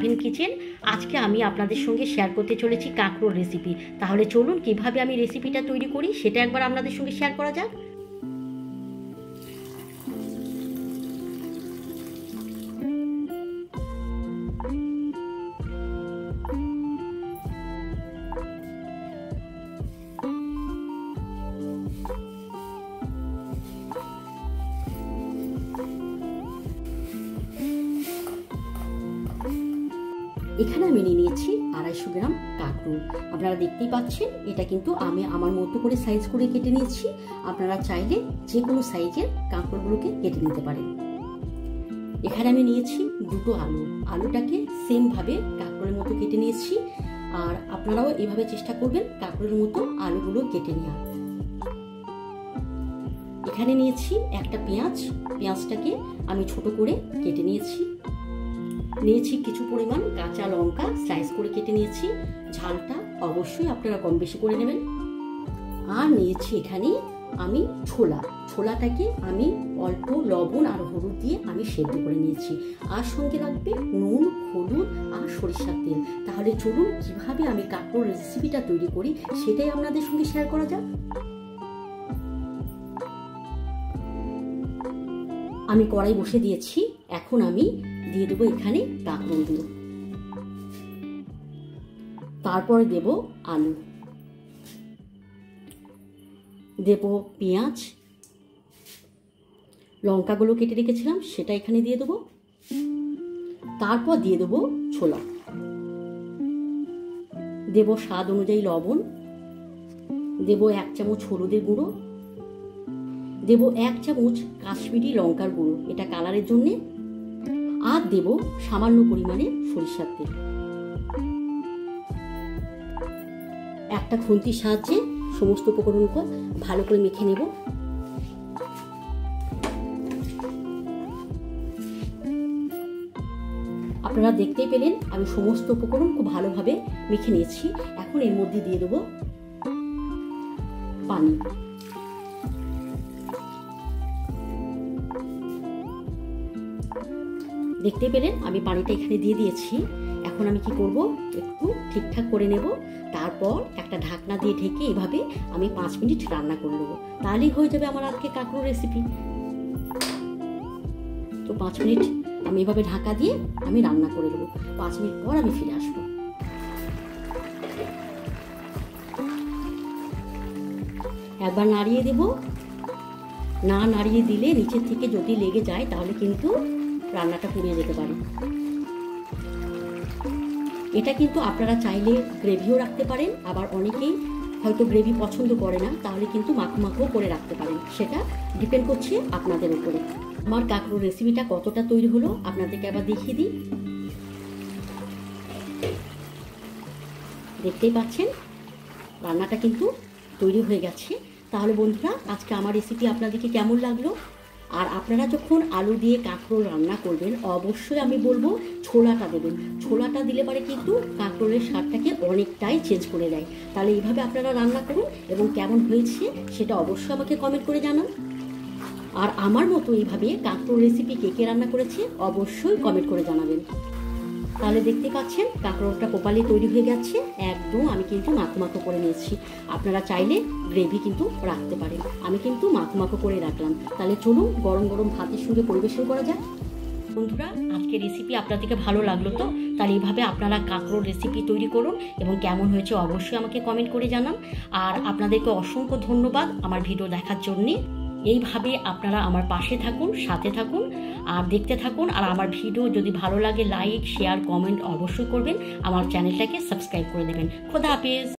লাভিন kitchen. আজকে আমি আপনাদের সঙ্গে শেয়ার করতে চলেছি কাঁকরোল রেসিপি। তাহলে চলুন কিভাবে আমি রেসিপিটা তৈরি করি সেটা একবার আপনাদের সঙ্গে শেয়ার করা যাক। এখানে আমি নিয়ে নিয়েছি 250 গ্রাম কাঁকরোল। আপনারা দেখতেই পাচ্ছেন এটা কিন্তু আমি আমার মতো করে সাইজ করে কেটে নিয়েছি। আপনারা চাইলে যে কোনো সাইজের কাঁকরোলগুলোকে কেটে নিতে পারেন। এখানে আমি নিয়েছি 2টো আলু। আলুটাকে সেমভাবে কাঁকরোলের মতো কেটে নিয়েছি। আর আপনারাও এভাবে চেষ্টা করবেন কাঁকরোলের মতো আলুগুলো কেটে নেওয়া। এখানে নিয়েছি একটা পেঁয়াজ। পেঁয়াজটাকে আমি ছোট করে কেটে নিয়েছি। নিয়েছি কিছু পরিমাণ কাঁচা লঙ্কা স্লাইস করে কেটে নিয়েছি। ঝালটা অবশ্যই আপনারা কম বেশি করে নেবেন। আর নিয়েছি এখানে আমি ছোলাটাকে আমি অল্প লবণ আর হলুদ দিয়ে আমি সেদ্ধ করে নিয়েছি। আর সঙ্গে লাগবে নুন, হলুদ আর সরিষার তেল। তাহলে চলুন কিভাবে আমি কাঁকরোল রেসিপিটা তৈরি করি সেটাই আপনাদের সঙ্গে শেয়ার করা যাক। আমি কড়াই বসে দিয়েছি। এখন আমি দিয়ে দেবো এখানে কাঁকরোলগুলো, তারপরে দেব আলু, দেব পেঁয়াজ, লঙ্কাগুলো কেটে রেখেছিলাম সেটা এখানে দিয়ে দেবো। তারপর দিয়ে দেবো ছোলা, দেব স্বাদ অনুযায়ী লবণ, দেব 1 চামচ হলুদের গুঁড়ো, দেব 1 চামচ কাশ্মীরি লঙ্কার গুঁড়ো, এটা কালারের জন্য, আর দেব সামান্য পরিমাণে সরিষার তেল। একটা খুন্তির সাহায্যে সমস্ত উপকরণকে ভালো করে মেখে নেব। আপনারা দেখতেই পেলেন আমি সমস্ত উপকরণ খুব ভালোভাবে মেখে নিয়েছি। এখন এর মধ্যে দিয়ে দেব পানি। দেখতে পেলেন আমি পানিটা এখানে দিয়ে দিয়েছি। এখন আমি কি করব, একটু ঠিকঠাক করে নেব। তারপর একটা ঢাকনা দিয়ে ঢেকে এভাবে আমি 5 মিনিট রান্না করে নেব। তাহলেই হয়ে যাবে আমার আজকে কাঁকরোল রেসিপি। তো 5 মিনিট আমি এভাবে ঢাকা দিয়ে আমি রান্না করে নেব। 5 মিনিট পর আমি ফিরে আসবো। একবার নাড়িয়ে দেব। না নাড়িয়ে দিলে নিচের থেকে যদি লেগে যায় তাহলে কিন্তু রান্নাটা পুড়িয়ে যেতে পারে। এটা কিন্তু আপনারা চাইলে গ্রেভিও রাখতে পারেন, আবার অনেকেই হয়তো গ্রেভি পছন্দ করে না, তাহলে কিন্তু মাখো মাখো করে রাখতে পারেন। সেটা ডিপেন্ড করছে আপনাদের উপরে। আমার কাঁকরোল রেসিপিটা কতটা তৈরি হলো আপনাদেরকে আবার দেখিয়ে দিই। দেখতেই পাচ্ছেন রান্নাটা কিন্তু তৈরি হয়ে গেছে। তাহলে বন্ধুরা আজকে আমার রেসিপি আপনাদেরকে কেমন লাগলো? আর আপনারা যখন আলু দিয়ে কাঁকরোল রান্না করবেন অবশ্যই আমি বলবো ছোলাটা দেবেন। ছোলাটা দিলে পারে কিন্তু কাঁকরোলের স্বাদটাকে অনেকটাই চেঞ্জ করে দেয়। তাহলে এইভাবে আপনারা রান্না করুন এবং কেমন হয়েছে সেটা অবশ্যই আমাকে কমেন্ট করে জানান। আর আমার মতো এইভাবে কাঁকরোল রেসিপি কে কে রান্না করেছে অবশ্যই কমেন্ট করে জানাবেন। তাহলে দেখতে পাচ্ছেন কাঁকরোলটা প্রপারলি তৈরি হয়ে গেছে। একদম আমি কিন্তু মাখো মাখো করে নিয়েছি। আপনারা চাইলে গ্রেভি কিন্তু রাখতে পারেন, আমি কিন্তু মাখো মাখো করে রাখলাম। তাহলে চলুন গরম গরম ভাতের সঙ্গে পরিবেশন করা যাক। বন্ধুরা আজকে রেসিপি আপনাদেরকে ভালো লাগলো তো? তাহলে এইভাবে আপনারা কাঁকরোল রেসিপি তৈরি করুন এবং কেমন হয়েছে অবশ্যই আমাকে কমেন্ট করে জানান। আর আপনাদেরকে অসংখ্য ধন্যবাদ আমার ভিডিও দেখার জন্যে। এইভাবে আপনারা আমার পাশে থাকুন, সাথে থাকুন আর দেখতে থাকুন। আর আমার ভিডিও যদি ভালো লাগে লাইক, শেয়ার, কমেন্ট অবশ্যই করবেন। আমার চ্যানেলটাকে সাবস্ক্রাইব করে দেবেন। খোদা হাফেজ।